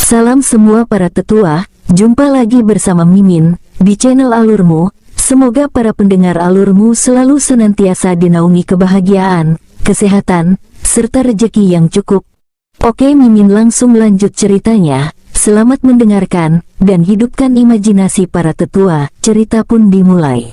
Salam semua para tetua, jumpa lagi bersama Mimin di channel Alurmu. Semoga para pendengar Alurmu selalu senantiasa dinaungi kebahagiaan, kesehatan, serta rezeki yang cukup. Oke, Mimin langsung lanjut ceritanya. Selamat mendengarkan dan hidupkan imajinasi para tetua. Cerita pun dimulai.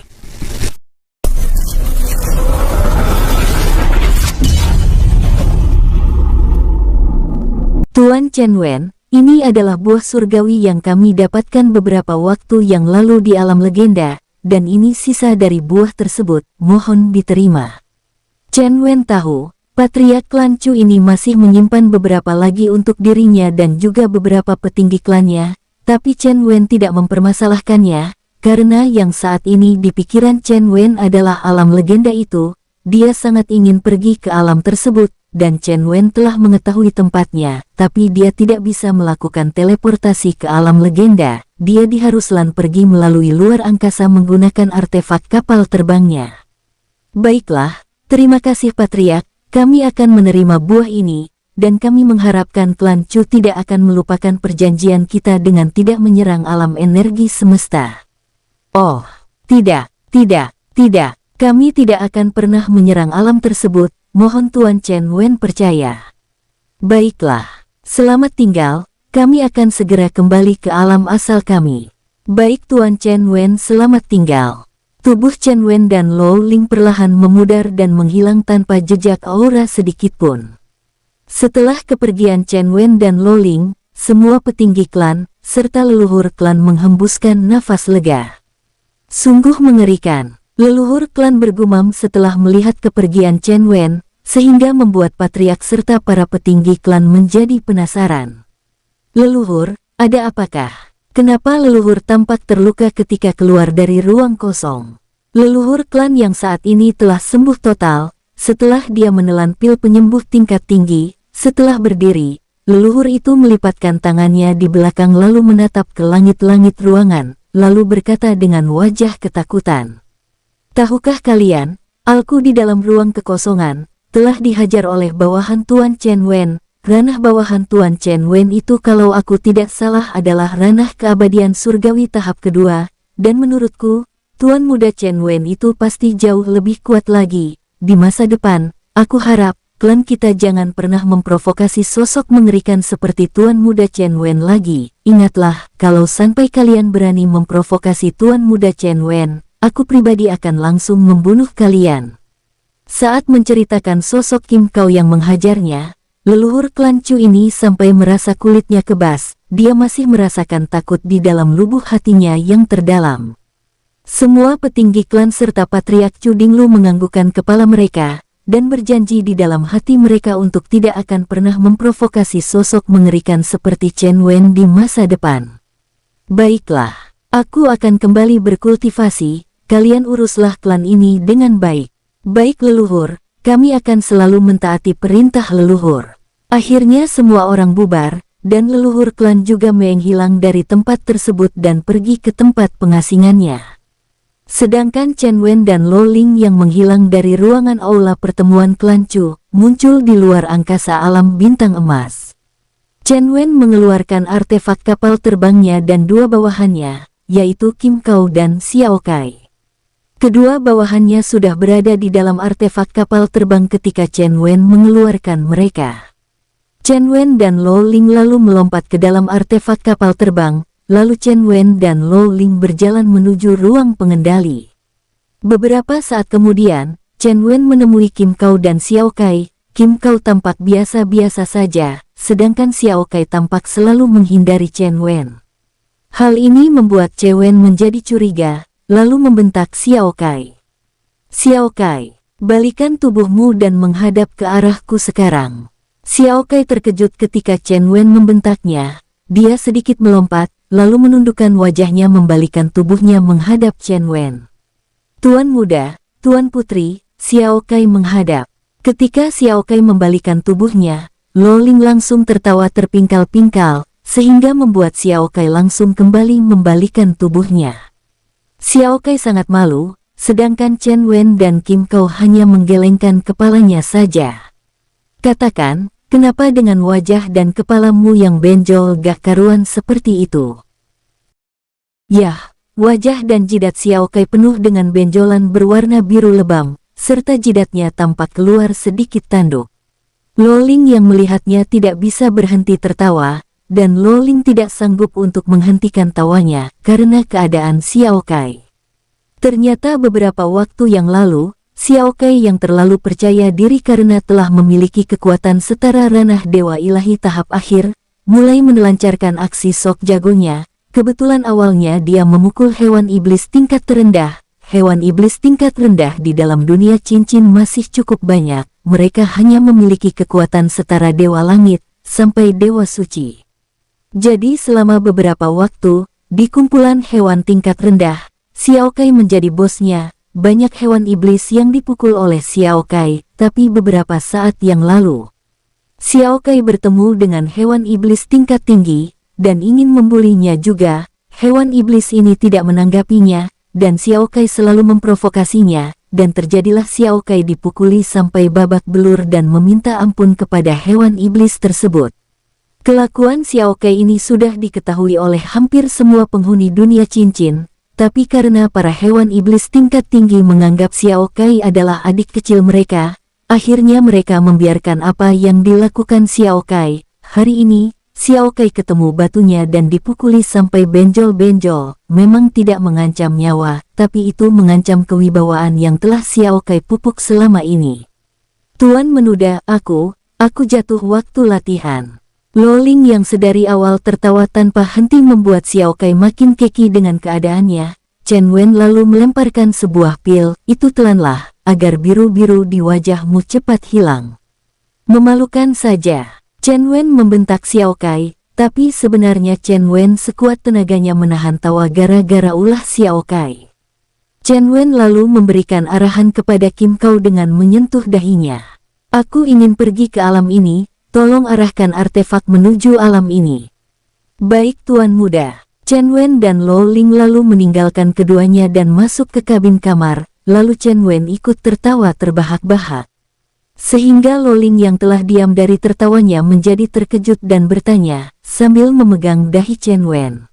Tuan Chen Wen, ini adalah buah surgawi yang kami dapatkan beberapa waktu yang lalu di alam legenda, dan ini sisa dari buah tersebut, mohon diterima. Chen Wen tahu, Patriark klan Chu ini masih menyimpan beberapa lagi untuk dirinya dan juga beberapa petinggi klannya, tapi Chen Wen tidak mempermasalahkannya, karena yang saat ini di pikiran Chen Wen adalah alam legenda itu. Dia sangat ingin pergi ke alam tersebut, dan Chen Wen telah mengetahui tempatnya, tapi dia tidak bisa melakukan teleportasi ke alam legenda. Dia diharuskan pergi melalui luar angkasa menggunakan artefak kapal terbangnya. Baiklah, terima kasih Patriark, kami akan menerima buah ini, dan kami mengharapkan klan Chu tidak akan melupakan perjanjian kita dengan tidak menyerang alam energi semesta. Oh, tidak. Kami tidak akan pernah menyerang alam tersebut, mohon Tuan Chen Wen percaya. Baiklah, selamat tinggal, kami akan segera kembali ke alam asal kami. Baik Tuan Chen Wen, selamat tinggal. Tubuh Chen Wen dan Lo Ling perlahan memudar dan menghilang tanpa jejak aura sedikitpun. Setelah kepergian Chen Wen dan Lo Ling, semua petinggi klan, serta leluhur klan menghembuskan nafas lega. Sungguh mengerikan. Leluhur klan bergumam setelah melihat kepergian Chen Wen, sehingga membuat Patriark serta para petinggi klan menjadi penasaran. Leluhur, ada apakah? Kenapa leluhur tampak terluka ketika keluar dari ruang kosong? Leluhur klan yang saat ini telah sembuh total, setelah dia menelan pil penyembuh tingkat tinggi. Setelah berdiri, leluhur itu melipatkan tangannya di belakang lalu menatap ke langit-langit ruangan, lalu berkata dengan wajah ketakutan. Tahukah kalian, aku di dalam ruang kekosongan, telah dihajar oleh bawahan Tuan Chen Wen. Ranah bawahan Tuan Chen Wen itu kalau aku tidak salah adalah ranah keabadian surgawi tahap kedua, dan menurutku, Tuan Muda Chen Wen itu pasti jauh lebih kuat lagi. Di masa depan, aku harap, klan kita jangan pernah memprovokasi sosok mengerikan seperti Tuan Muda Chen Wen lagi. Ingatlah, kalau sampai kalian berani memprovokasi Tuan Muda Chen Wen, aku pribadi akan langsung membunuh kalian. Saat menceritakan sosok Kim Kau yang menghajarnya, leluhur klan Chu ini sampai merasa kulitnya kebas. Dia masih merasakan takut di dalam lubuk hatinya yang terdalam. Semua petinggi klan serta Patriark Chu Dinglu menganggukkan kepala mereka, dan berjanji di dalam hati mereka untuk tidak akan pernah memprovokasi sosok mengerikan seperti Chen Wen di masa depan. Baiklah, aku akan kembali berkultivasi. Kalian uruslah klan ini dengan baik. Baik leluhur, kami akan selalu mentaati perintah leluhur. Akhirnya semua orang bubar, dan leluhur klan juga menghilang dari tempat tersebut dan pergi ke tempat pengasingannya. Sedangkan Chen Wen dan Lo Ling yang menghilang dari ruangan aula pertemuan klan Chu, muncul di luar angkasa alam bintang emas. Chen Wen mengeluarkan artefak kapal terbangnya dan dua bawahannya, yaitu Kim Kau dan Xiao Kai. Kedua bawahannya sudah berada di dalam artefak kapal terbang ketika Chen Wen mengeluarkan mereka. Chen Wen dan Lo Ling lalu melompat ke dalam artefak kapal terbang, lalu Chen Wen dan Lo Ling berjalan menuju ruang pengendali. Beberapa saat kemudian, Chen Wen menemui Kim Kau dan Xiao Kai. Kim Kau tampak biasa-biasa saja, sedangkan Xiao Kai tampak selalu menghindari Chen Wen. Hal ini membuat Chen Wen menjadi curiga, lalu membentak Xiao Kai. Xiao Kai, balikan tubuhmu dan menghadap ke arahku sekarang. Xiao Kai terkejut ketika Chen Wen membentaknya. Dia sedikit melompat, lalu menundukkan wajahnya membalikan tubuhnya menghadap Chen Wen. Tuan muda, Tuan putri, Xiao Kai menghadap. Ketika Xiao Kai membalikan tubuhnya, Lo Ling langsung tertawa terpingkal-pingkal, sehingga membuat Xiao Kai langsung kembali membalikan tubuhnya. Xiao Kai sangat malu, sedangkan Chen Wen dan Kim Kau hanya menggelengkan kepalanya saja. Katakan, kenapa dengan wajah dan kepalamu yang benjol gak karuan seperti itu? Yah, wajah dan jidat Xiao Kai penuh dengan benjolan berwarna biru lebam, serta jidatnya tampak keluar sedikit tanduk. Lo Ling yang melihatnya tidak bisa berhenti tertawa, dan Lo Ling tidak sanggup untuk menghentikan tawanya karena keadaan Xiao Kai. Ternyata beberapa waktu yang lalu, Xiao Kai yang terlalu percaya diri karena telah memiliki kekuatan setara ranah Dewa Ilahi tahap akhir, mulai menelancarkan aksi sok jagonya. Kebetulan awalnya dia memukul hewan iblis tingkat terendah. Hewan iblis tingkat rendah di dalam dunia cincin masih cukup banyak. Mereka hanya memiliki kekuatan setara Dewa Langit sampai Dewa Suci. Jadi selama beberapa waktu, di kumpulan hewan tingkat rendah, Xiao Kai menjadi bosnya. Banyak hewan iblis yang dipukul oleh Xiao Kai, tapi beberapa saat yang lalu, Xiao Kai bertemu dengan hewan iblis tingkat tinggi, dan ingin membulinya juga. Hewan iblis ini tidak menanggapinya, dan Xiao Kai selalu memprovokasinya, dan terjadilah Xiao Kai dipukuli sampai babak belur dan meminta ampun kepada hewan iblis tersebut. Kelakuan Xiao Kai ini sudah diketahui oleh hampir semua penghuni dunia cincin, tapi karena para hewan iblis tingkat tinggi menganggap Xiao Kai adalah adik kecil mereka, akhirnya mereka membiarkan apa yang dilakukan Xiao Kai. Hari ini, Xiao Kai ketemu batunya dan dipukuli sampai benjol-benjol. Memang tidak mengancam nyawa, tapi itu mengancam kewibawaan yang telah Xiao Kai pupuk selama ini. Tuan menuda aku jatuh waktu latihan. Lo Ling yang sedari awal tertawa tanpa henti membuat Xiao Kai makin keki dengan keadaannya. Chen Wen lalu melemparkan sebuah pil, itu telanlah, agar biru-biru di wajahmu cepat hilang. Memalukan saja. Chen Wen membentak Xiao Kai, tapi sebenarnya Chen Wen sekuat tenaganya menahan tawa gara-gara ulah Xiao Kai. Chen Wen lalu memberikan arahan kepada Kim Kau dengan menyentuh dahinya. Aku ingin pergi ke alam ini, tolong arahkan artefak menuju alam ini. Baik Tuan Muda. Chen Wen dan Lo Ling lalu meninggalkan keduanya dan masuk ke kabin kamar, lalu Chen Wen ikut tertawa terbahak-bahak. Sehingga Lo Ling yang telah diam dari tertawanya menjadi terkejut dan bertanya, sambil memegang dahi Chen Wen.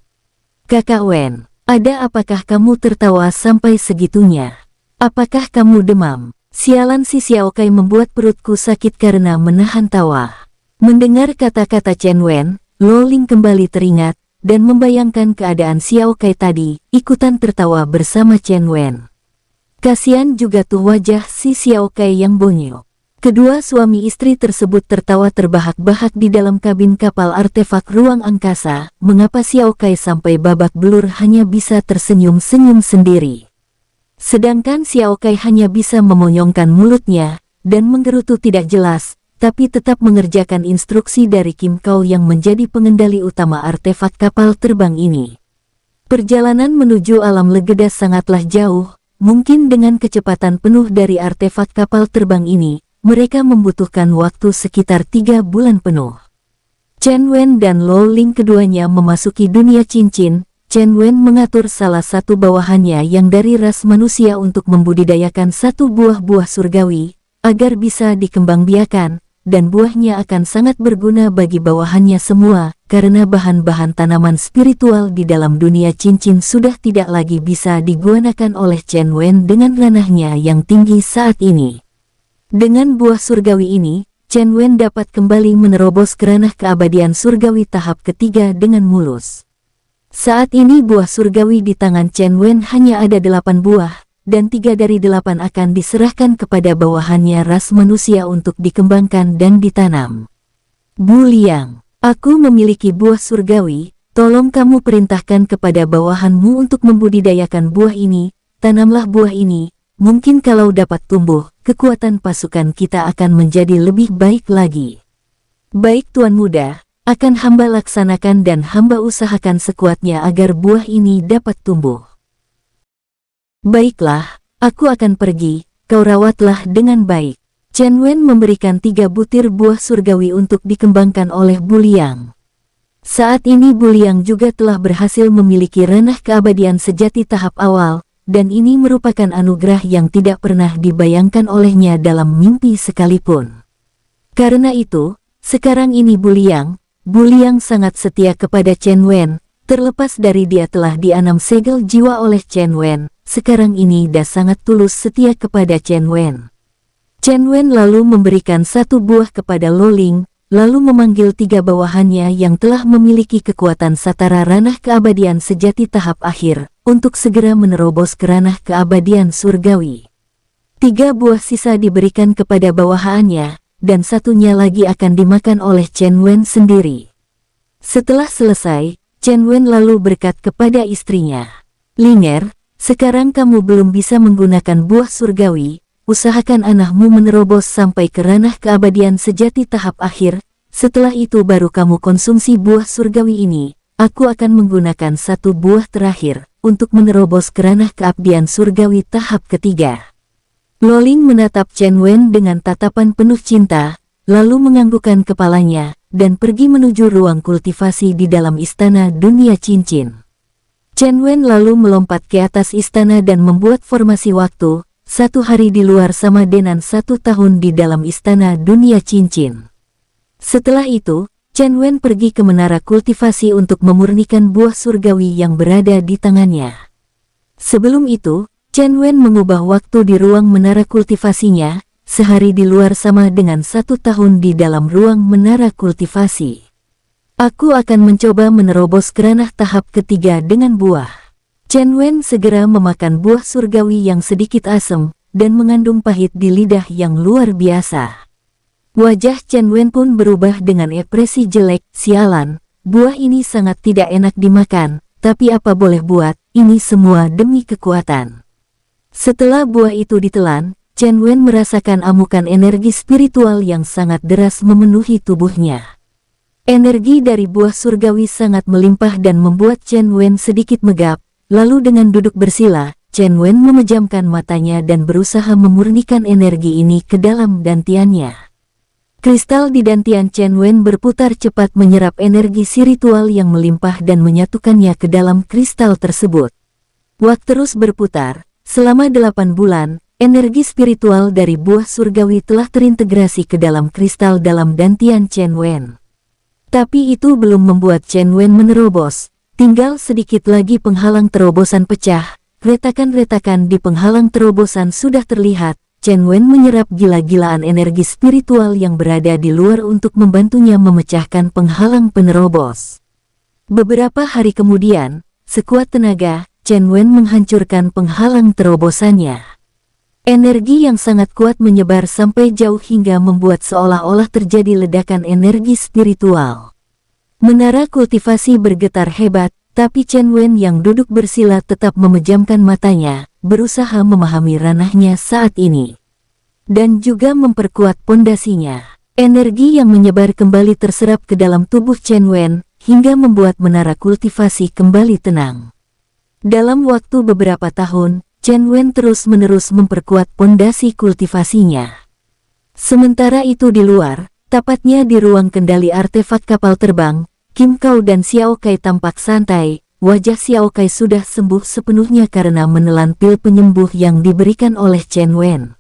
Kakak Wen, ada apakah kamu tertawa sampai segitunya? Apakah kamu demam? Sialan si Xiao Kai membuat perutku sakit karena menahan tawa. Mendengar kata-kata Chen Wen, Lo Ling kembali teringat, dan membayangkan keadaan Xiao Kai tadi, ikutan tertawa bersama Chen Wen. Kasian juga tuh wajah si Xiao Kai yang bonyok. Kedua suami istri tersebut tertawa terbahak-bahak di dalam kabin kapal artefak ruang angkasa. Mengapa Xiao Kai sampai babak belur hanya bisa tersenyum-senyum sendiri? Sedangkan Xiao Kai hanya bisa memonyongkan mulutnya, dan menggerutu tidak jelas, tapi tetap mengerjakan instruksi dari Kim Kau yang menjadi pengendali utama artefak kapal terbang ini. Perjalanan menuju alam legeda sangatlah jauh, mungkin dengan kecepatan penuh dari artefak kapal terbang ini, mereka membutuhkan waktu sekitar 3 bulan penuh. Chen Wen dan Lo Ling keduanya memasuki dunia cincin. Chen Wen mengatur salah satu bawahannya yang dari ras manusia untuk membudidayakan satu buah-buah surgawi, agar bisa dikembangbiakan, dan buahnya akan sangat berguna bagi bawahannya semua, karena bahan-bahan tanaman spiritual di dalam dunia cincin sudah tidak lagi bisa digunakan oleh Chen Wen dengan ranahnya yang tinggi saat ini. Dengan buah surgawi ini, Chen Wen dapat kembali menerobos ke ranah keabadian surgawi tahap ketiga dengan mulus. Saat ini buah surgawi di tangan Chen Wen hanya ada 8 buah, dan 3 dari 8 akan diserahkan kepada bawahannya ras manusia untuk dikembangkan dan ditanam. Bu Liang, aku memiliki buah surgawi, tolong kamu perintahkan kepada bawahanmu untuk membudidayakan buah ini, tanamlah buah ini. Mungkin kalau dapat tumbuh, kekuatan pasukan kita akan menjadi lebih baik lagi. Baik Tuan Muda, akan hamba laksanakan dan hamba usahakan sekuatnya agar buah ini dapat tumbuh. Baiklah, aku akan pergi, kau rawatlah dengan baik. Chen Wen memberikan 3 butir buah surgawi untuk dikembangkan oleh Bu Liang. Saat ini Bu Liang juga telah berhasil memiliki ranah keabadian sejati tahap awal, dan ini merupakan anugerah yang tidak pernah dibayangkan olehnya dalam mimpi sekalipun. Karena itu, Sekarang ini Buliang sangat setia kepada Chen Wen, terlepas dari dia telah dianam segel jiwa oleh Chen Wen, sekarang ini dia sangat tulus setia kepada Chen Wen. Chen Wen lalu memberikan satu buah kepada Lo Ling, lalu memanggil 3 bawahannya yang telah memiliki kekuatan satara ranah keabadian sejati tahap akhir, untuk segera menerobos ke ranah keabadian surgawi. 3 buah sisa diberikan kepada bawahannya, dan satunya lagi akan dimakan oleh Chen Wen sendiri. Setelah selesai, Chen Wen lalu berkata kepada istrinya, "Linger, sekarang kamu belum bisa menggunakan buah surgawi, usahakan anakmu menerobos sampai ke ranah keabadian sejati tahap akhir, setelah itu baru kamu konsumsi buah surgawi ini. Aku akan menggunakan 1 buah terakhir, untuk menerobos ke ranah keabdian surgawi tahap ketiga." Lo Ling menatap Chen Wen dengan tatapan penuh cinta, lalu menganggukkan kepalanya, dan pergi menuju ruang kultivasi di dalam istana dunia cincin. Chen Wen lalu melompat ke atas istana dan membuat formasi waktu, 1 hari di luar sama dengan 1 tahun di dalam istana dunia cincin. Setelah itu, Chen Wen pergi ke menara kultivasi untuk memurnikan buah surgawi yang berada di tangannya. Sebelum itu, Chen Wen mengubah waktu di ruang menara kultivasinya, sehari di luar sama dengan 1 tahun di dalam ruang menara kultivasi. Aku akan mencoba menerobos ke ranah tahap ketiga dengan buah. Chen Wen segera memakan buah surgawi yang sedikit asam, dan mengandung pahit di lidah yang luar biasa. Wajah Chen Wen pun berubah dengan ekspresi jelek, "Sialan, buah ini sangat tidak enak dimakan, tapi apa boleh buat, ini semua demi kekuatan." Setelah buah itu ditelan, Chen Wen merasakan amukan energi spiritual yang sangat deras memenuhi tubuhnya. Energi dari buah surgawi sangat melimpah dan membuat Chen Wen sedikit megap. Lalu dengan duduk bersila, Chen Wen memejamkan matanya dan berusaha memurnikan energi ini ke dalam dantiannya. Kristal di dantian Chen Wen berputar cepat menyerap energi spiritual yang melimpah dan menyatukannya ke dalam kristal tersebut. Waktu terus berputar, selama 8 bulan, energi spiritual dari buah surgawi telah terintegrasi ke dalam kristal dalam dantian Chen Wen. Tapi itu belum membuat Chen Wen menerobos. Tinggal sedikit lagi penghalang terobosan pecah, retakan-retakan di penghalang terobosan sudah terlihat. Chen Wen menyerap gila-gilaan energi spiritual yang berada di luar untuk membantunya memecahkan penghalang penerobos. Beberapa hari kemudian, sekuat tenaga, Chen Wen menghancurkan penghalang terobosannya. Energi yang sangat kuat menyebar sampai jauh hingga membuat seolah-olah terjadi ledakan energi spiritual. Menara kultivasi bergetar hebat, tapi Chen Wen yang duduk bersila tetap memejamkan matanya, berusaha memahami ranahnya saat ini. Dan juga memperkuat pondasinya. Energi yang menyebar kembali terserap ke dalam tubuh Chen Wen, hingga membuat menara kultivasi kembali tenang. Dalam waktu beberapa tahun, Chen Wen terus-menerus memperkuat pondasi kultivasinya. Sementara itu di luar, tepatnya di ruang kendali artefak kapal terbang, Kim Kao dan Xiao Kai tampak santai. Wajah Xiao Kai sudah sembuh sepenuhnya karena menelan pil penyembuh yang diberikan oleh Chen Wen.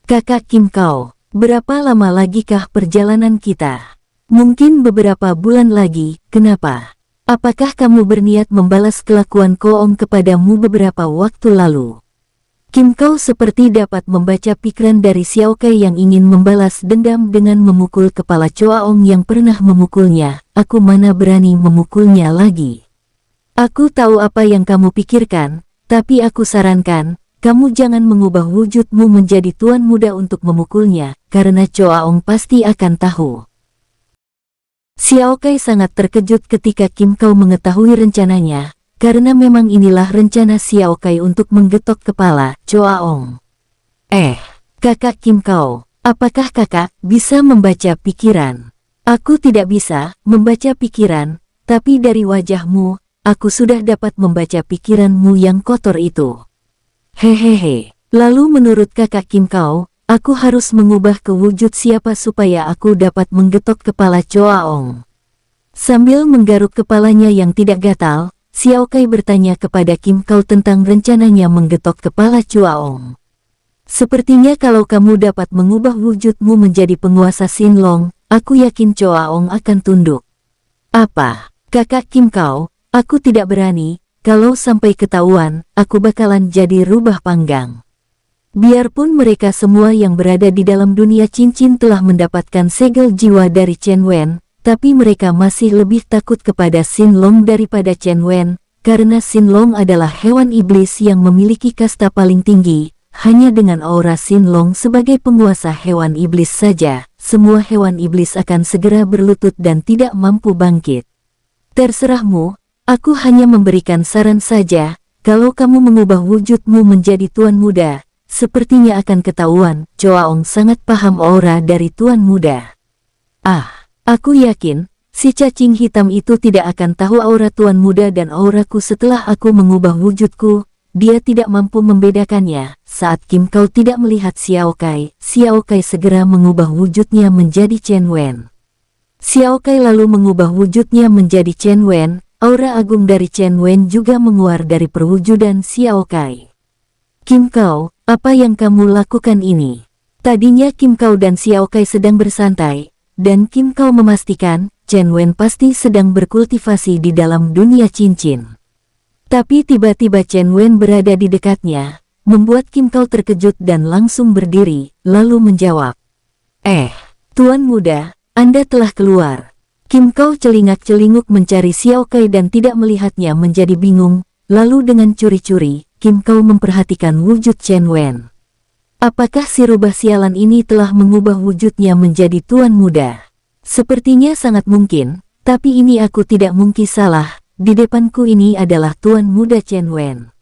"Kakak Kim Kao, berapa lama lagikah perjalanan kita?" "Mungkin beberapa bulan lagi." "Kenapa? Apakah kamu berniat membalas kelakuan Koong kepadamu beberapa waktu lalu?" Kim Kao seperti dapat membaca pikiran dari Xiao Kai yang ingin membalas dendam dengan memukul kepala Choaong yang pernah memukulnya. "Aku mana berani memukulnya lagi. Aku tahu apa yang kamu pikirkan, tapi aku sarankan, kamu jangan mengubah wujudmu menjadi tuan muda untuk memukulnya, karena Choaong pasti akan tahu." Xiao Kai sangat terkejut ketika Kim Kao mengetahui rencananya. Karena memang inilah rencana Xiao Kai untuk menggetok kepala Choaong. Kakak Kim Kao, apakah kakak bisa membaca pikiran?" "Aku tidak bisa membaca pikiran, tapi dari wajahmu, aku sudah dapat membaca pikiranmu yang kotor itu." "Hehehe, lalu menurut kakak Kim Kao, aku harus mengubah ke wujud siapa supaya aku dapat menggetok kepala Choaong?" Sambil menggaruk kepalanya yang tidak gatal, Xiao Kai bertanya kepada Kim Kao tentang rencananya menggetok kepala Choaong. "Sepertinya kalau kamu dapat mengubah wujudmu menjadi penguasa Xinlong, aku yakin Choaong akan tunduk. Apa? Kakak Kim Kau, aku tidak berani, kalau sampai ketahuan, aku bakalan jadi rubah panggang. Biarpun mereka semua yang berada di dalam dunia cincin telah mendapatkan segel jiwa dari Chen Wen, tapi mereka masih lebih takut kepada Xin Long daripada Chen Wen, karena Xin Long adalah hewan iblis yang memiliki kasta paling tinggi. Hanya dengan aura Xin Long sebagai penguasa hewan iblis saja, semua hewan iblis akan segera berlutut dan tidak mampu bangkit. Terserahmu, aku hanya memberikan saran saja, kalau kamu mengubah wujudmu menjadi tuan muda, sepertinya akan ketahuan, Choaong sangat paham aura dari tuan muda. Aku yakin, si cacing hitam itu tidak akan tahu aura tuan muda dan auraku setelah aku mengubah wujudku, dia tidak mampu membedakannya. Saat Kim Kau tidak melihat Xiao Kai segera mengubah wujudnya menjadi Chen Wen. Xiao Kai lalu mengubah wujudnya menjadi Chen Wen, aura agung dari Chen Wen juga menguar dari perwujudan Xiao Kai. Kim Kau, apa yang kamu lakukan ini? Tadinya Kim Kau dan Xiao Kai sedang bersantai, dan Kim Kau memastikan Chen Wen pasti sedang berkultivasi di dalam dunia cincin. Tapi tiba-tiba Chen Wen berada di dekatnya, membuat Kim Kau terkejut dan langsung berdiri, lalu menjawab, Tuan muda, Anda telah keluar. Kim Kau celingak-celinguk mencari Xiao Kai dan tidak melihatnya menjadi bingung, lalu dengan curi-curi, Kim Kau memperhatikan wujud Chen Wen. Apakah si rubah sialan ini telah mengubah wujudnya menjadi tuan muda? Sepertinya sangat mungkin, tapi ini aku tidak mungkin salah, di depanku ini adalah tuan muda Chen Wen.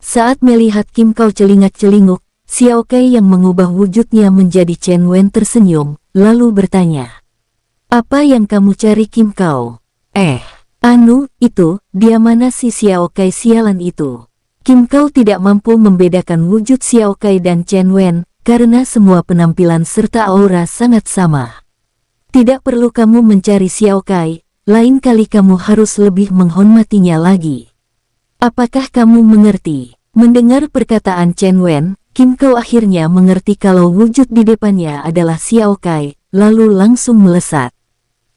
Saat melihat Kim Kau celingak-celinguk, Xiao Kai yang mengubah wujudnya menjadi Chen Wen tersenyum, lalu bertanya, "Apa yang kamu cari Kim Kau?" Dia mana si Xiao Kai sialan itu?" Kim Kau tidak mampu membedakan wujud Xiao Kai dan Chen Wen, karena semua penampilan serta aura sangat sama. Tidak perlu kamu mencari Xiao Kai, lain kali kamu harus lebih menghormatinya lagi. Apakah kamu mengerti? Mendengar perkataan Chen Wen, Kim Kau akhirnya mengerti kalau wujud di depannya adalah Xiao Kai, lalu langsung melesat.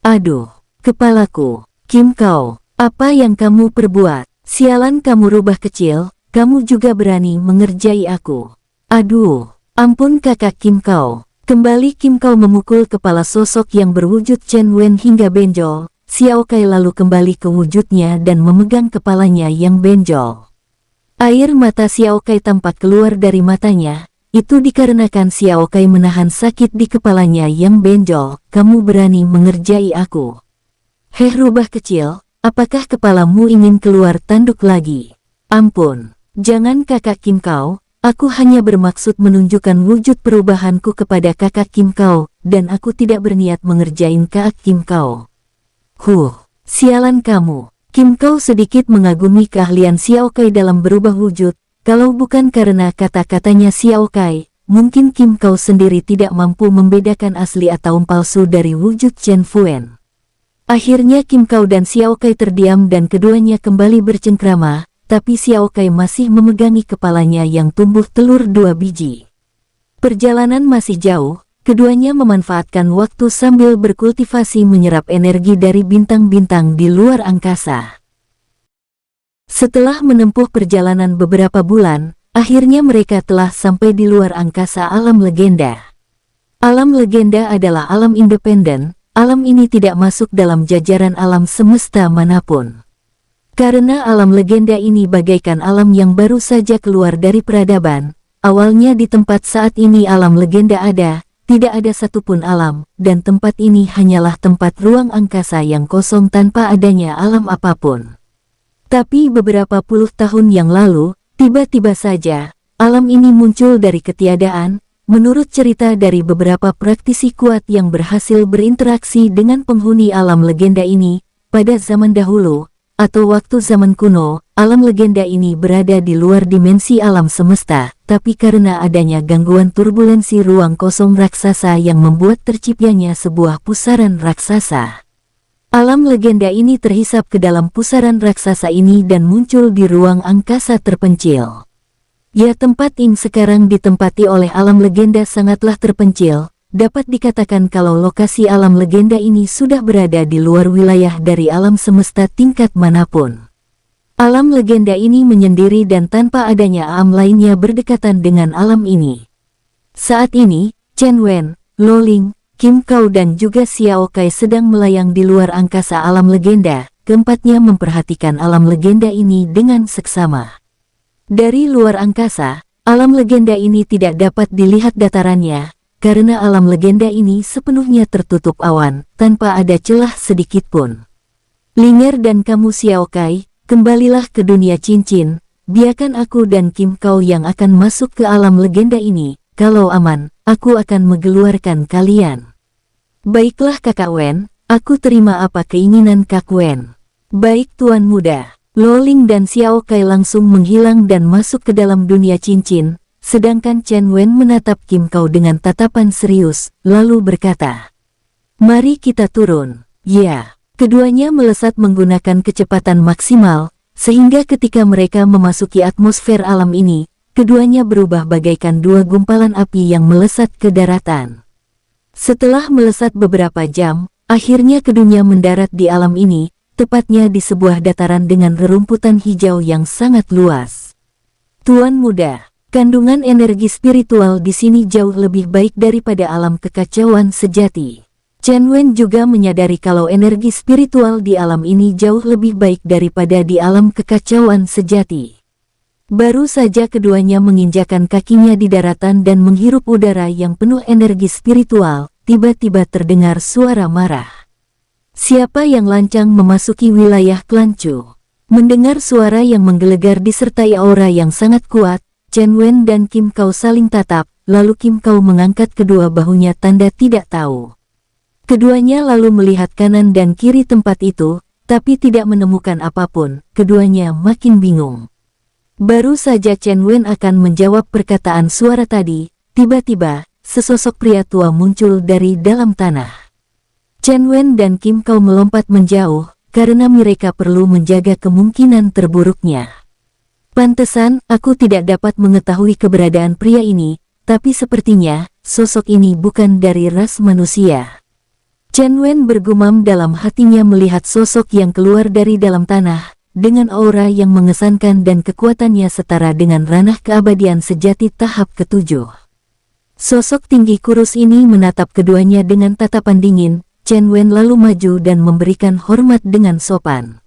"Aduh, kepalaku, Kim Kau, apa yang kamu perbuat? Sialan kamu rubah kecil, kamu juga berani mengerjai aku. Aduh, ampun kakak Kim Kau." Kembali Kim Kau memukul kepala sosok yang berwujud Chen Wen hingga benjol. Xiao Kai lalu kembali ke wujudnya dan memegang kepalanya yang benjol. Air mata Xiao Kai tampak keluar dari matanya, itu dikarenakan Xiao Kai menahan sakit di kepalanya yang benjol. "Kamu berani mengerjai aku? Heh rubah kecil, apakah kepalamu ingin keluar tanduk lagi?" "Ampun, jangan kakak Kim Kau, aku hanya bermaksud menunjukkan wujud perubahanku kepada kakak Kim Kau, dan aku tidak berniat mengerjain kakak Kim Kau." Sialan kamu. Kim Kau sedikit mengagumi keahlian Xiao Kai dalam berubah wujud, kalau bukan karena kata-katanya Xiao Kai, mungkin Kim Kau sendiri tidak mampu membedakan asli atau palsu dari wujud Chen Fuen. Akhirnya Kim Kau dan Xiao Kai terdiam dan keduanya kembali bercengkrama, tapi Xiao Kai masih memegangi kepalanya yang tumbuh telur 2 biji. Perjalanan masih jauh. Keduanya memanfaatkan waktu sambil berkultivasi menyerap energi dari bintang-bintang di luar angkasa. Setelah menempuh perjalanan beberapa bulan, akhirnya mereka telah sampai di luar angkasa alam legenda. Alam legenda adalah alam independen, alam ini tidak masuk dalam jajaran alam semesta manapun. Karena alam legenda ini bagaikan alam yang baru saja keluar dari peradaban, awalnya di tempat saat ini alam legenda ada, tidak ada satupun alam, dan tempat ini hanyalah tempat ruang angkasa yang kosong tanpa adanya alam apapun. Tapi beberapa puluh tahun yang lalu, tiba-tiba saja, alam ini muncul dari ketiadaan, menurut cerita dari beberapa praktisi kuat yang berhasil berinteraksi dengan penghuni alam legenda ini, pada zaman dahulu, atau waktu zaman kuno, alam legenda ini berada di luar dimensi alam semesta, tapi karena adanya gangguan turbulensi ruang kosong raksasa yang membuat terciptanya sebuah pusaran raksasa. Alam legenda ini terhisap ke dalam pusaran raksasa ini dan muncul di ruang angkasa terpencil. Ya tempat ini sekarang ditempati oleh alam legenda sangatlah terpencil, dapat dikatakan kalau lokasi alam legenda ini sudah berada di luar wilayah dari alam semesta tingkat manapun. Alam legenda ini menyendiri dan tanpa adanya alam lainnya berdekatan dengan alam ini. Saat ini, Chen Wen, Lo Ling, Kim Kao dan juga Xiao Kai sedang melayang di luar angkasa alam legenda. Keempatnya memperhatikan alam legenda ini dengan seksama. Dari luar angkasa, alam legenda ini tidak dapat dilihat datarannya, karena alam legenda ini sepenuhnya tertutup awan, tanpa ada celah sedikit pun. Linger dan kamu Xiao Kai, kembalilah ke dunia cincin, biarkan aku dan Kim Kao yang akan masuk ke alam legenda ini. Kalau aman, aku akan mengeluarkan kalian. Baiklah kakak Wen, aku terima apa keinginan kak Wen. Baik tuan muda. Lo Ling dan Xiao Kai langsung menghilang dan masuk ke dalam dunia cincin, sedangkan Chen Wen menatap Kim Kao dengan tatapan serius, lalu berkata, "Mari kita turun." Ya, keduanya melesat menggunakan kecepatan maksimal, sehingga ketika mereka memasuki atmosfer alam ini, keduanya berubah bagaikan dua gumpalan api yang melesat ke daratan. Setelah melesat beberapa jam, akhirnya keduanya mendarat di alam ini, tepatnya di sebuah dataran dengan rerumputan hijau yang sangat luas. Tuan muda, kandungan energi spiritual di sini jauh lebih baik daripada alam kekacauan sejati. Chen Wen juga menyadari kalau energi spiritual di alam ini jauh lebih baik daripada di alam kekacauan sejati. Baru saja keduanya menginjakan kakinya di daratan dan menghirup udara yang penuh energi spiritual, tiba-tiba terdengar suara marah. Siapa yang lancang memasuki wilayah klan Chu? Mendengar suara yang menggelegar disertai aura yang sangat kuat, Chen Wen dan Kim Kao saling tatap, lalu Kim Kao mengangkat kedua bahunya tanda tidak tahu. Keduanya lalu melihat kanan dan kiri tempat itu, tapi tidak menemukan apapun, keduanya makin bingung. Baru saja Chen Wen akan menjawab perkataan suara tadi, tiba-tiba, sesosok pria tua muncul dari dalam tanah. Chen Wen dan Kim Kao melompat menjauh, karena mereka perlu menjaga kemungkinan terburuknya. Pantesan, aku tidak dapat mengetahui keberadaan pria ini, tapi sepertinya, sosok ini bukan dari ras manusia. Chen Wen bergumam dalam hatinya melihat sosok yang keluar dari dalam tanah, dengan aura yang mengesankan dan kekuatannya setara dengan ranah keabadian sejati tahap ke-7. Sosok tinggi kurus ini menatap keduanya dengan tatapan dingin. Chen Wen lalu maju dan memberikan hormat dengan sopan.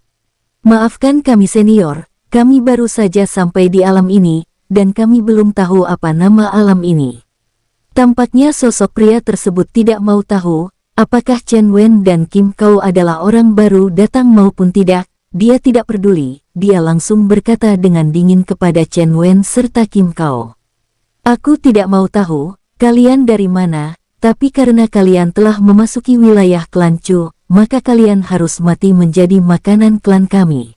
"Maafkan kami senior, kami baru saja sampai di alam ini, dan kami belum tahu apa nama alam ini." Tampaknya sosok pria tersebut tidak mau tahu, apakah Chen Wen dan Kim Kao adalah orang baru datang maupun tidak. Dia tidak peduli, dia langsung berkata dengan dingin kepada Chen Wen serta Kim Kao. "Aku tidak mau tahu, kalian dari mana, tapi karena kalian telah memasuki wilayah klan Chu, maka kalian harus mati menjadi makanan klan kami."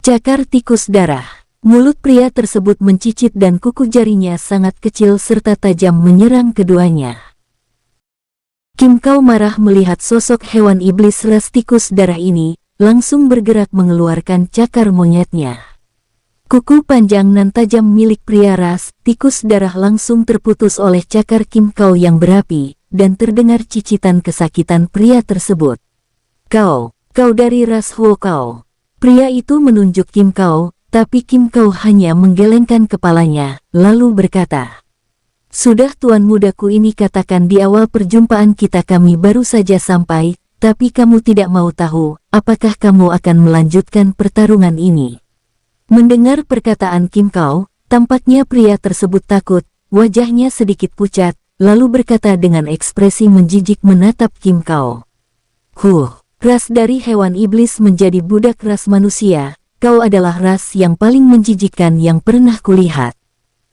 Cakar tikus darah. Mulut pria tersebut mencicit dan kuku jarinya sangat kecil serta tajam menyerang keduanya. Kim Kao marah melihat sosok hewan iblis ras tikus darah ini, langsung bergerak mengeluarkan cakar monyetnya. Kuku panjang nan tajam milik pria ras tikus darah langsung terputus oleh cakar Kim Kao yang berapi, dan terdengar cicitan kesakitan pria tersebut. Kau dari ras Huo Kao." Pria itu menunjuk Kim Kao, tapi Kim Kao hanya menggelengkan kepalanya, lalu berkata, "Sudah tuan mudaku, ini katakan di awal perjumpaan kita kami baru saja sampai, tapi kamu tidak mau tahu, apakah kamu akan melanjutkan pertarungan ini?" Mendengar perkataan Kim Kao, tampaknya pria tersebut takut, wajahnya sedikit pucat, lalu berkata dengan ekspresi menjijik menatap Kim Kao. Ras dari hewan iblis menjadi budak ras manusia, kau adalah ras yang paling menjijikkan yang pernah kulihat.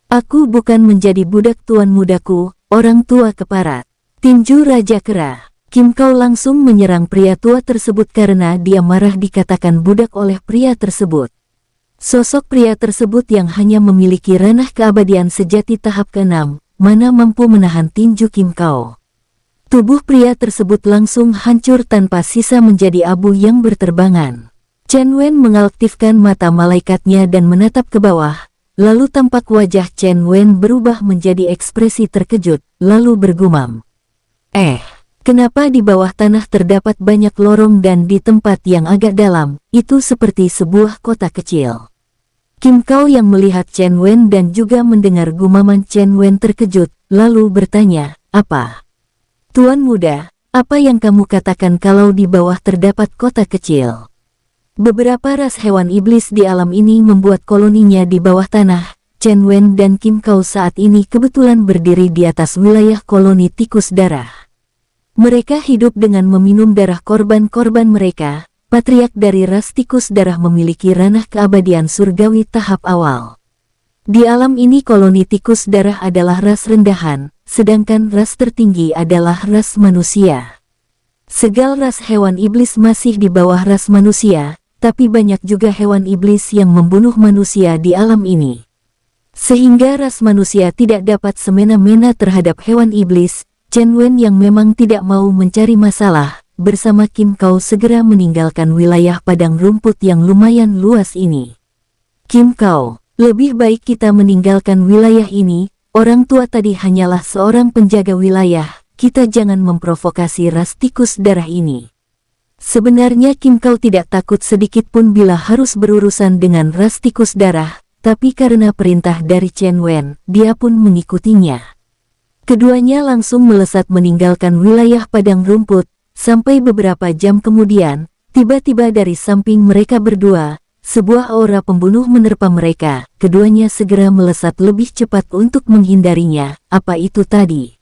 Aku bukan menjadi budak tuan mudaku, orang tua keparat. Tinju Raja Kera. Kim Kao langsung menyerang pria tua tersebut karena dia marah dikatakan budak oleh pria tersebut. Sosok pria tersebut yang hanya memiliki ranah keabadian sejati tahap ke-6, mana mampu menahan tinju Kim Kao. Tubuh pria tersebut langsung hancur tanpa sisa menjadi abu yang berterbangan. Chen Wen mengaktifkan mata malaikatnya dan menatap ke bawah, lalu tampak wajah Chen Wen berubah menjadi ekspresi terkejut, lalu bergumam, Kenapa di bawah tanah terdapat banyak lorong dan di tempat yang agak dalam, itu seperti sebuah kota kecil? Kim Kao yang melihat Chen Wen dan juga mendengar gumaman Chen Wen terkejut, lalu bertanya, "Apa? Tuan muda, apa yang kamu katakan kalau di bawah terdapat kota kecil?" Beberapa ras hewan iblis di alam ini membuat koloninya di bawah tanah. Chen Wen dan Kim Kao saat ini kebetulan berdiri di atas wilayah koloni tikus darah. Mereka hidup dengan meminum darah korban-korban mereka. Patriark dari ras tikus darah memiliki ranah keabadian surgawi tahap awal. Di alam ini koloni tikus darah adalah ras rendahan, sedangkan ras tertinggi adalah ras manusia. Segala ras hewan iblis masih di bawah ras manusia, tapi banyak juga hewan iblis yang membunuh manusia di alam ini. Sehingga ras manusia tidak dapat semena-mena terhadap hewan iblis. Chen Wen yang memang tidak mau mencari masalah, bersama Kim Kao segera meninggalkan wilayah padang rumput yang lumayan luas ini. "Kim Kao, lebih baik kita meninggalkan wilayah ini, orang tua tadi hanyalah seorang penjaga wilayah, kita jangan memprovokasi ras tikus darah ini." Sebenarnya Kim Kao tidak takut sedikit pun bila harus berurusan dengan ras tikus darah, tapi karena perintah dari Chen Wen, dia pun mengikutinya. Keduanya langsung melesat meninggalkan wilayah padang rumput. Sampai beberapa jam kemudian, tiba-tiba dari samping mereka berdua, sebuah aura pembunuh menerpa mereka. Keduanya segera melesat lebih cepat untuk menghindarinya. Apa itu tadi?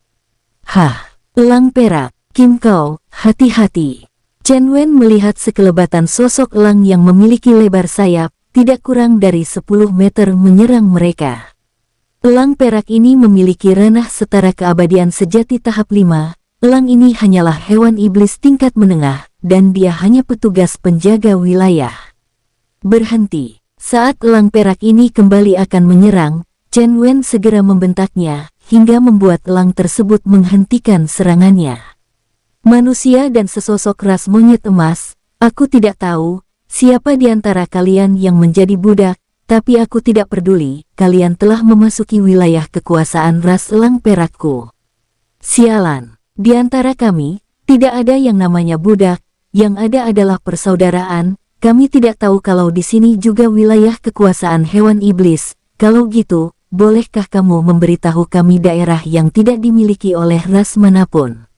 Elang perak. Kim Kao, hati-hati. Chen Wen melihat sekelebatan sosok elang yang memiliki lebar sayap, tidak kurang dari 10 meter menyerang mereka. Elang perak ini memiliki ranah setara keabadian sejati tahap 5. Elang ini hanyalah hewan iblis tingkat menengah, dan dia hanya petugas penjaga wilayah. Berhenti. Saat elang perak ini kembali akan menyerang, Chen Wen segera membentaknya, hingga membuat elang tersebut menghentikan serangannya. "Manusia dan sesosok ras monyet emas, aku tidak tahu siapa di antara kalian yang menjadi budak, tapi aku tidak peduli, kalian telah memasuki wilayah kekuasaan ras elang perakku. Sialan, di antara kami, tidak ada yang namanya budak, yang ada adalah persaudaraan. Kami tidak tahu kalau di sini juga wilayah kekuasaan hewan iblis. Kalau gitu, bolehkah kamu memberitahu kami daerah yang tidak dimiliki oleh ras manapun?"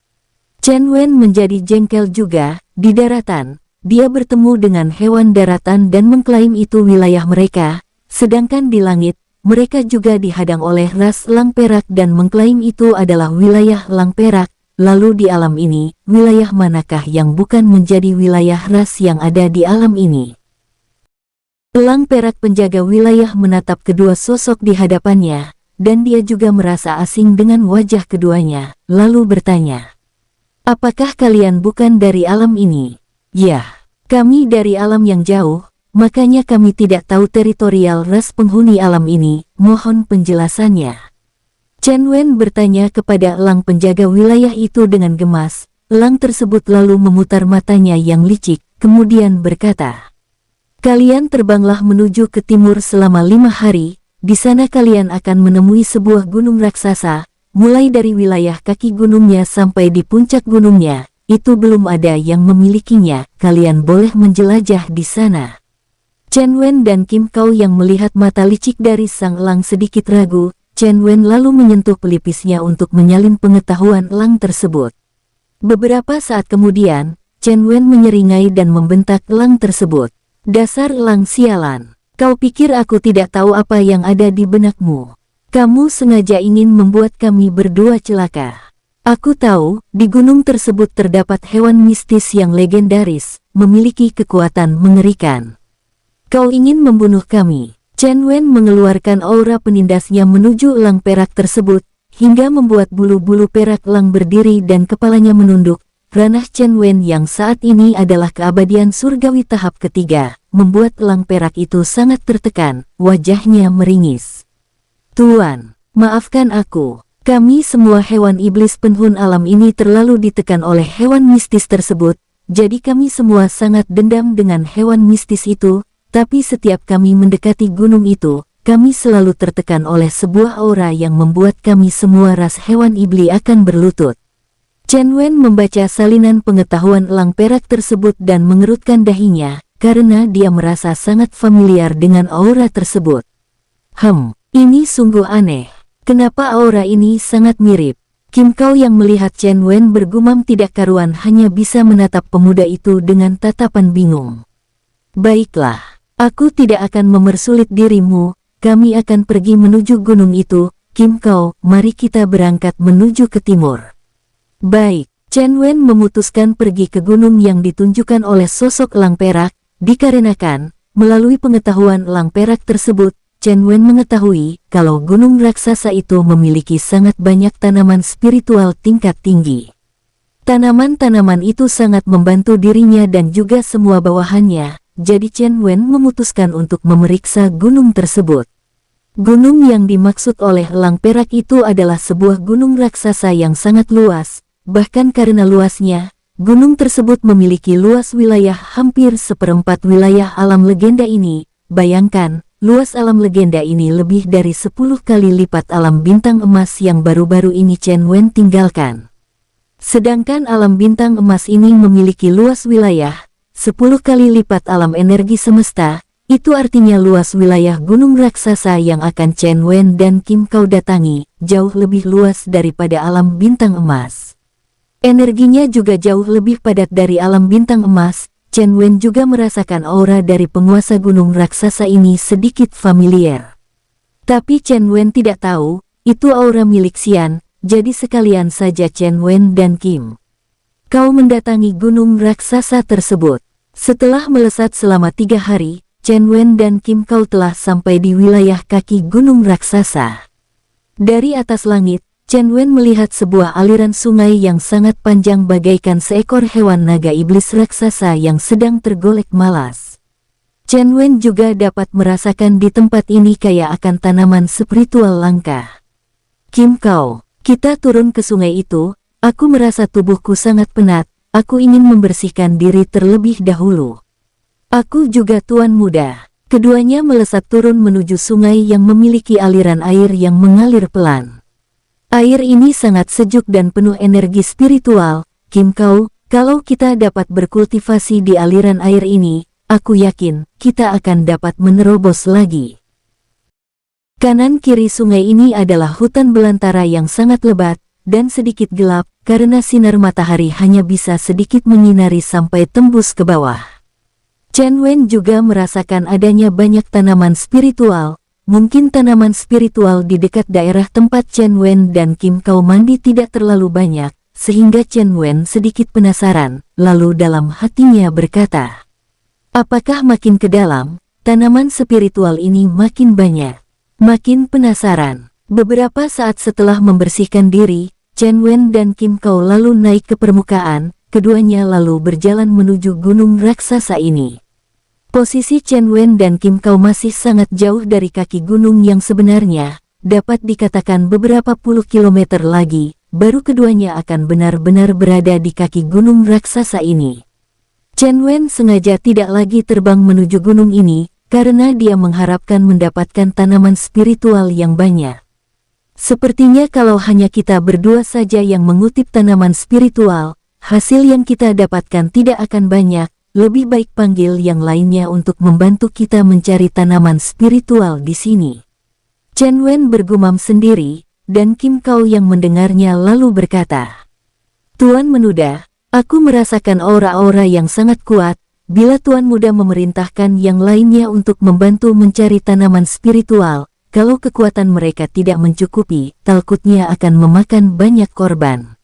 Chen Wen menjadi jengkel juga. Di daratan, dia bertemu dengan hewan daratan dan mengklaim itu wilayah mereka. Sedangkan di langit, mereka juga dihadang oleh ras elang perak dan mengklaim itu adalah wilayah elang perak. Lalu di alam ini, wilayah manakah yang bukan menjadi wilayah ras yang ada di alam ini? Elang perak penjaga wilayah menatap kedua sosok di hadapannya, dan dia juga merasa asing dengan wajah keduanya, lalu bertanya, "Apakah kalian bukan dari alam ini?" "Ya, kami dari alam yang jauh. Makanya kami tidak tahu teritorial ras penghuni alam ini, mohon penjelasannya." Chen Wen bertanya kepada elang penjaga wilayah itu dengan gemas. Elang tersebut lalu memutar matanya yang licik, kemudian berkata, "Kalian terbanglah menuju ke timur selama 5 hari, di sana kalian akan menemui sebuah gunung raksasa, mulai dari wilayah kaki gunungnya sampai di puncak gunungnya, itu belum ada yang memilikinya, kalian boleh menjelajah di sana." Chen Wen dan Kim Kao yang melihat mata licik dari sang elang sedikit ragu. Chen Wen lalu menyentuh pelipisnya untuk menyalin pengetahuan elang tersebut. Beberapa saat kemudian, Chen Wen menyeringai dan membentak elang tersebut. "Dasar elang sialan, kau pikir aku tidak tahu apa yang ada di benakmu? Kamu sengaja ingin membuat kami berdua celaka. Aku tahu, di gunung tersebut terdapat hewan mistis yang legendaris, memiliki kekuatan mengerikan. Kau ingin membunuh kami." Chen Wen mengeluarkan aura penindasnya menuju elang perak tersebut, hingga membuat bulu-bulu perak elang berdiri dan kepalanya menunduk. Ranah Chen Wen yang saat ini adalah keabadian surgawi tahap ketiga, membuat elang perak itu sangat tertekan, wajahnya meringis. "Tuan, maafkan aku. Kami semua hewan iblis penghuni alam ini terlalu ditekan oleh hewan mistis tersebut, jadi kami semua sangat dendam dengan hewan mistis itu. Tapi setiap kami mendekati gunung itu, kami selalu tertekan oleh sebuah aura yang membuat kami semua ras hewan iblis akan berlutut. Chen Wen membaca salinan pengetahuan elang perak tersebut dan mengerutkan dahinya, karena dia merasa sangat familiar dengan aura tersebut. Ini sungguh aneh. Kenapa aura ini sangat mirip? Kim Kau yang melihat Chen Wen bergumam tidak karuan hanya bisa menatap pemuda itu dengan tatapan bingung. Baiklah, aku tidak akan mempersulit dirimu, kami akan pergi menuju gunung itu. Kim Kau, mari kita berangkat menuju ke timur. Baik, Chen Wen memutuskan pergi ke gunung yang ditunjukkan oleh sosok elang perak, dikarenakan, melalui pengetahuan elang perak tersebut, Chen Wen mengetahui kalau gunung raksasa itu memiliki sangat banyak tanaman spiritual tingkat tinggi. Tanaman-tanaman itu sangat membantu dirinya dan juga semua bawahannya, jadi Chen Wen memutuskan untuk memeriksa gunung tersebut. Gunung yang dimaksud oleh elang perak itu adalah sebuah gunung raksasa yang sangat luas. Bahkan karena luasnya, gunung tersebut memiliki luas wilayah hampir seperempat wilayah alam legenda ini. Bayangkan, luas alam legenda ini lebih dari 10 kali lipat alam bintang emas yang baru-baru ini Chen Wen tinggalkan. Sedangkan alam bintang emas ini memiliki luas wilayah 10 kali lipat alam energi semesta. Itu artinya luas wilayah gunung raksasa yang akan Chen Wen dan Kim Kau datangi, jauh lebih luas daripada alam bintang emas. Energinya juga jauh lebih padat dari alam bintang emas. Chen Wen juga merasakan aura dari penguasa gunung raksasa ini sedikit familiar. Tapi Chen Wen tidak tahu, itu aura milik Xian, jadi sekalian saja Chen Wen dan Kim Kau mendatangi gunung raksasa tersebut. Setelah melesat selama 3 hari, Chen Wen dan Kim Kau telah sampai di wilayah kaki gunung raksasa. Dari atas langit, Chen Wen melihat sebuah aliran sungai yang sangat panjang bagaikan seekor hewan naga iblis raksasa yang sedang tergolek malas. Chen Wen juga dapat merasakan di tempat ini kaya akan tanaman spiritual langka. Kim Kau, kita turun ke sungai itu, aku merasa tubuhku sangat penat, aku ingin membersihkan diri terlebih dahulu. Aku juga tuan muda. Keduanya melesat turun menuju sungai yang memiliki aliran air yang mengalir pelan. Air ini sangat sejuk dan penuh energi spiritual. Kim Kau, kalau kita dapat berkultivasi di aliran air ini, aku yakin kita akan dapat menerobos lagi. Kanan kiri sungai ini adalah hutan belantara yang sangat lebat dan sedikit gelap karena sinar matahari hanya bisa sedikit menyinari sampai tembus ke bawah. Chen Wen juga merasakan adanya banyak tanaman spiritual. Mungkin tanaman spiritual di dekat daerah tempat Chen Wen dan Kim Kau mandi tidak terlalu banyak, sehingga Chen Wen sedikit penasaran, lalu dalam hatinya berkata, apakah makin ke dalam, tanaman spiritual ini makin banyak? Makin penasaran. Beberapa saat setelah membersihkan diri, Chen Wen dan Kim Kau lalu naik ke permukaan, keduanya lalu berjalan menuju gunung raksasa ini. Posisi Chen Wen dan Kim Kau masih sangat jauh dari kaki gunung yang sebenarnya, dapat dikatakan beberapa puluh kilometer lagi, baru keduanya akan benar-benar berada di kaki gunung raksasa ini. Chen Wen sengaja tidak lagi terbang menuju gunung ini, karena dia mengharapkan mendapatkan tanaman spiritual yang banyak. Sepertinya kalau hanya kita berdua saja yang mengutip tanaman spiritual, hasil yang kita dapatkan tidak akan banyak. Lebih baik panggil yang lainnya untuk membantu kita mencari tanaman spiritual di sini. Chen Wen bergumam sendiri, dan Kim Kau yang mendengarnya lalu berkata, Tuan Muda, aku merasakan aura-aura yang sangat kuat, bila Tuan Muda memerintahkan yang lainnya untuk membantu mencari tanaman spiritual, kalau kekuatan mereka tidak mencukupi, takutnya akan memakan banyak korban.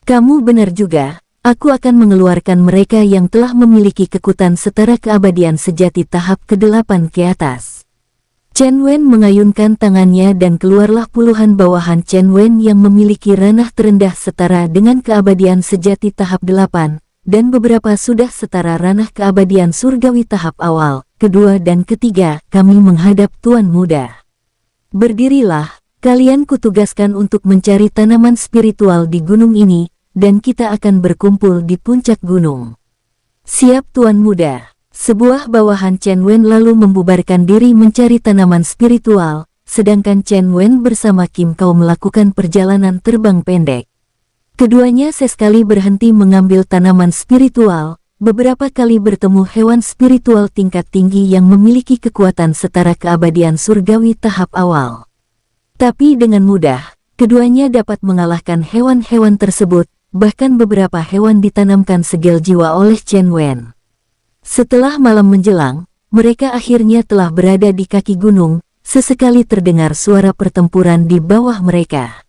Kamu benar juga. Aku akan mengeluarkan mereka yang telah memiliki kekuatan setara keabadian sejati tahap ke-8 ke atas. Chen Wen mengayunkan tangannya dan keluarlah puluhan bawahan Chen Wen yang memiliki ranah terendah setara dengan keabadian sejati tahap 8, dan beberapa sudah setara ranah keabadian surgawi tahap awal, kedua dan ketiga. Kami menghadap Tuan Muda. Berdirilah, kalian kutugaskan untuk mencari tanaman spiritual di gunung ini, dan kita akan berkumpul di puncak gunung. Siap Tuan Muda. Sebuah bawahan Chen Wen lalu membubarkan diri mencari tanaman spiritual, sedangkan Chen Wen bersama Kim Kau melakukan perjalanan terbang pendek. Keduanya sesekali berhenti mengambil tanaman spiritual, beberapa kali bertemu hewan spiritual tingkat tinggi yang memiliki kekuatan setara keabadian surgawi tahap awal. Tapi dengan mudah, keduanya dapat mengalahkan hewan-hewan tersebut, bahkan beberapa hewan ditanamkan segel jiwa oleh Chen Wen. Setelah malam menjelang, mereka akhirnya telah berada di kaki gunung, sesekali terdengar suara pertempuran di bawah mereka.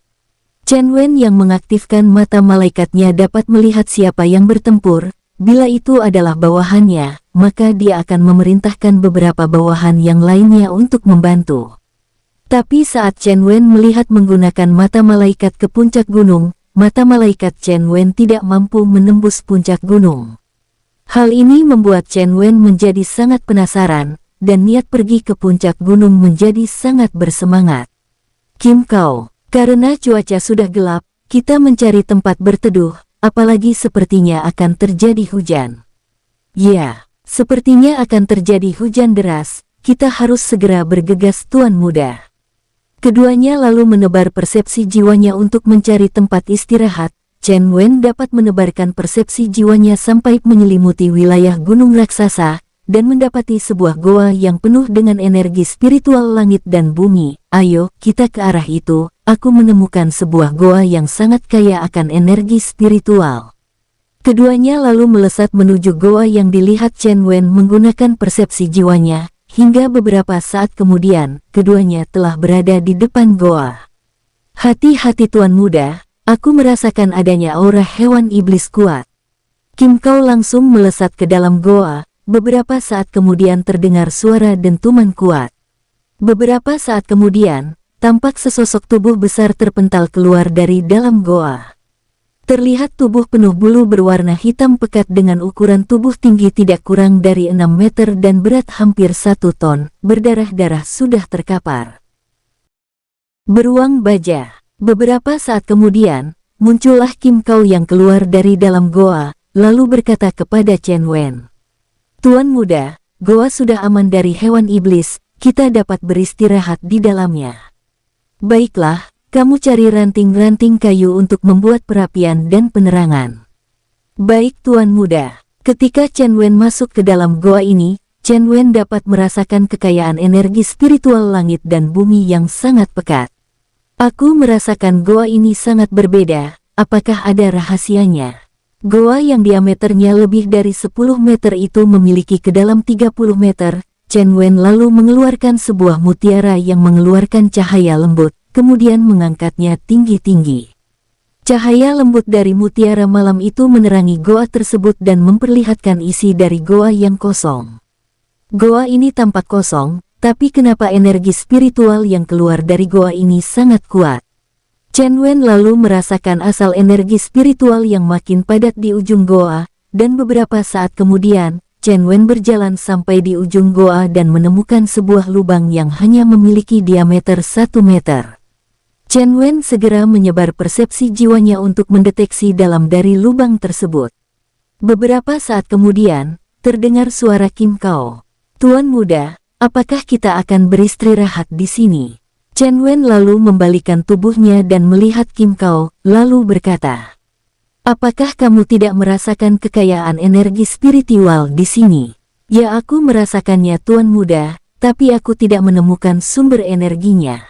Chen Wen yang mengaktifkan mata malaikatnya dapat melihat siapa yang bertempur. Bila itu adalah bawahannya, maka dia akan memerintahkan beberapa bawahan yang lainnya untuk membantu. Tapi saat Chen Wen melihat menggunakan mata malaikat ke puncak gunung, mata malaikat Chen Wen tidak mampu menembus puncak gunung. Hal ini membuat Chen Wen menjadi sangat penasaran, dan niat pergi ke puncak gunung menjadi sangat bersemangat. Kim Kao, karena cuaca sudah gelap, kita mencari tempat berteduh. Apalagi sepertinya akan terjadi hujan. Ya, sepertinya akan terjadi hujan deras, kita harus segera bergegas Tuan Muda. Keduanya lalu menebar persepsi jiwanya untuk mencari tempat istirahat. Chen Wen dapat menebarkan persepsi jiwanya sampai menyelimuti wilayah gunung raksasa, dan mendapati sebuah goa yang penuh dengan energi spiritual langit dan bumi. Ayo, kita ke arah itu. Aku menemukan sebuah goa yang sangat kaya akan energi spiritual. Keduanya lalu melesat menuju goa yang dilihat Chen Wen menggunakan persepsi jiwanya, hingga beberapa saat kemudian, keduanya telah berada di depan goa. Hati-hati Tuan Muda, aku merasakan adanya aura hewan iblis kuat. Kim Kao langsung melesat ke dalam goa, beberapa saat kemudian terdengar suara dentuman kuat. Beberapa saat kemudian, tampak sesosok tubuh besar terpental keluar dari dalam goa. Terlihat tubuh penuh bulu berwarna hitam pekat dengan ukuran tubuh tinggi tidak kurang dari 6 meter dan berat hampir 1 ton, berdarah-darah sudah terkapar. Beruang baja. Beberapa saat kemudian, muncullah Kim Kao yang keluar dari dalam goa, lalu berkata kepada Chen Wen. Tuan Muda, goa sudah aman dari hewan iblis, kita dapat beristirahat di dalamnya. Baiklah, kamu cari ranting-ranting kayu untuk membuat perapian dan penerangan. Baik Tuan Muda. Ketika Chen Wen masuk ke dalam goa ini, Chen Wen dapat merasakan kekayaan energi spiritual langit dan bumi yang sangat pekat. Aku merasakan goa ini sangat berbeda, apakah ada rahasianya? Goa yang diameternya lebih dari 10 meter itu memiliki kedalam 30 meter, Chen Wen lalu mengeluarkan sebuah mutiara yang mengeluarkan cahaya lembut, kemudian mengangkatnya tinggi-tinggi. Cahaya lembut dari mutiara malam itu menerangi goa tersebut dan memperlihatkan isi dari goa yang kosong. Goa ini tampak kosong, tapi kenapa energi spiritual yang keluar dari goa ini sangat kuat? Chen Wen lalu merasakan asal energi spiritual yang makin padat di ujung goa, dan beberapa saat kemudian, Chen Wen berjalan sampai di ujung goa dan menemukan sebuah lubang yang hanya memiliki diameter 1 meter. Chen Wen segera menyebar persepsi jiwanya untuk mendeteksi dalam dari lubang tersebut. Beberapa saat kemudian, terdengar suara Kim Kao. Tuan Muda, apakah kita akan beristirahat di sini? Chen Wen lalu membalikan tubuhnya dan melihat Kim Kao, lalu berkata, apakah kamu tidak merasakan kekayaan energi spiritual di sini? Ya, aku merasakannya Tuan Muda, tapi aku tidak menemukan sumber energinya.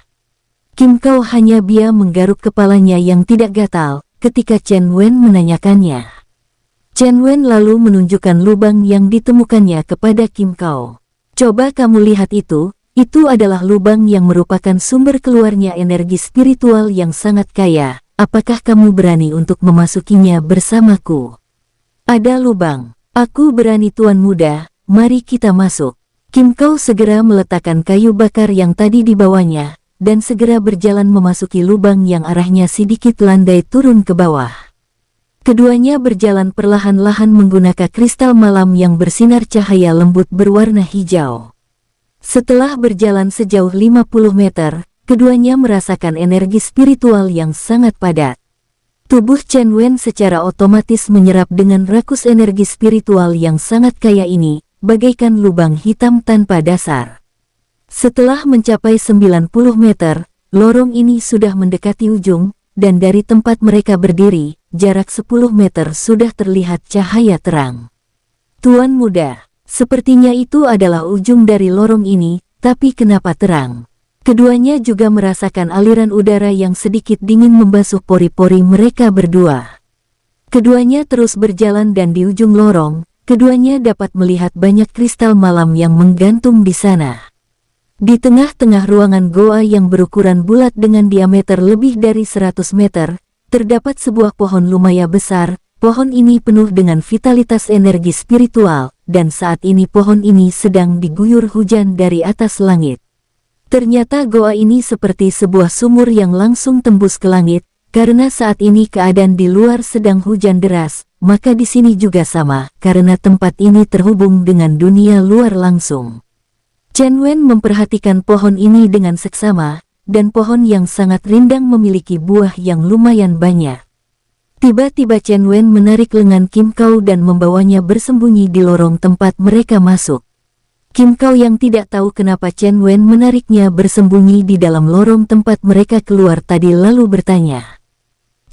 Kim Kao hanya dia menggaruk kepalanya yang tidak gatal ketika Chen Wen menanyakannya. Chen Wen lalu menunjukkan lubang yang ditemukannya kepada Kim Kao. Coba kamu lihat itu adalah lubang yang merupakan sumber keluarnya energi spiritual yang sangat kaya. Apakah kamu berani untuk memasukinya bersamaku? Ada lubang. Aku berani Tuan Muda, mari kita masuk. Kim Kao segera meletakkan kayu bakar yang tadi dibawanya, dan segera berjalan memasuki lubang yang arahnya sedikit landai turun ke bawah. Keduanya berjalan perlahan-lahan menggunakan kristal malam yang bersinar cahaya lembut berwarna hijau. Setelah berjalan sejauh 50 meter, keduanya merasakan energi spiritual yang sangat padat. Tubuh Chen Wen secara otomatis menyerap dengan rakus energi spiritual yang sangat kaya ini, bagaikan lubang hitam tanpa dasar. Setelah mencapai 90 meter, lorong ini sudah mendekati ujung, dan dari tempat mereka berdiri, jarak 10 meter sudah terlihat cahaya terang. Tuan muda, sepertinya itu adalah ujung dari lorong ini, tapi kenapa terang? Keduanya juga merasakan aliran udara yang sedikit dingin membasuh pori-pori mereka berdua. Keduanya terus berjalan dan di ujung lorong, keduanya dapat melihat banyak kristal malam yang menggantung di sana. Di tengah-tengah ruangan goa yang berukuran bulat dengan diameter lebih dari 100 meter, terdapat sebuah pohon lumayan besar. Pohon ini penuh dengan vitalitas energi spiritual, dan saat ini pohon ini sedang diguyur hujan dari atas langit. Ternyata goa ini seperti sebuah sumur yang langsung tembus ke langit. Karena saat ini keadaan di luar sedang hujan deras, maka di sini juga sama, karena tempat ini terhubung dengan dunia luar langsung. Chen Wen memperhatikan pohon ini dengan seksama, dan pohon yang sangat rindang memiliki buah yang lumayan banyak. Tiba-tiba Chen Wen menarik lengan Kim Kau dan membawanya bersembunyi di lorong tempat mereka masuk. Kim Kau yang tidak tahu kenapa Chen Wen menariknya bersembunyi di dalam lorong tempat mereka keluar tadi lalu bertanya,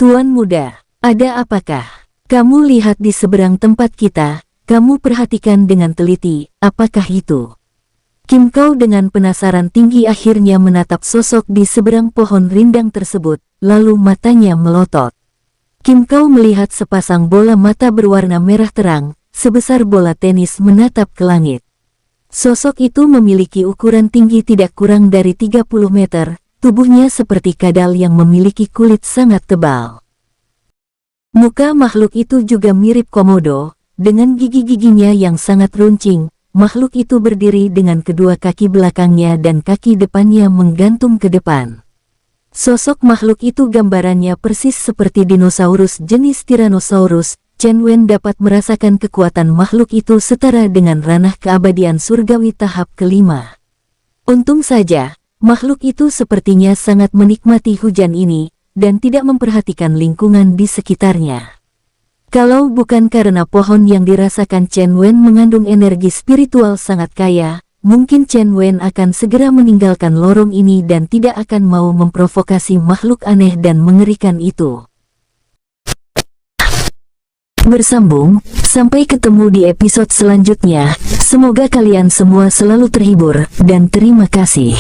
"Tuan muda, ada apakah? Kamu lihat di seberang tempat kita, kamu perhatikan dengan teliti, apakah itu?" Kim Kau dengan penasaran tinggi akhirnya menatap sosok di seberang pohon rindang tersebut, lalu matanya melotot. Kim Kau melihat sepasang bola mata berwarna merah terang, sebesar bola tenis menatap ke langit. Sosok itu memiliki ukuran tinggi tidak kurang dari 30 meter, tubuhnya seperti kadal yang memiliki kulit sangat tebal. Muka makhluk itu juga mirip komodo, dengan gigi-giginya yang sangat runcing. Makhluk itu berdiri dengan kedua kaki belakangnya dan kaki depannya menggantung ke depan. Sosok makhluk itu gambarannya persis seperti dinosaurus jenis Tyrannosaurus. Chen Wen dapat merasakan kekuatan makhluk itu setara dengan ranah keabadian surgawi tahap kelima. Untung saja, makhluk itu sepertinya sangat menikmati hujan ini, dan tidak memperhatikan lingkungan di sekitarnya. Kalau bukan karena pohon yang dirasakan Chen Wen mengandung energi spiritual sangat kaya, mungkin Chen Wen akan segera meninggalkan lorong ini dan tidak akan mau memprovokasi makhluk aneh dan mengerikan itu. Bersambung, sampai ketemu di episode selanjutnya. Semoga kalian semua selalu terhibur, dan terima kasih.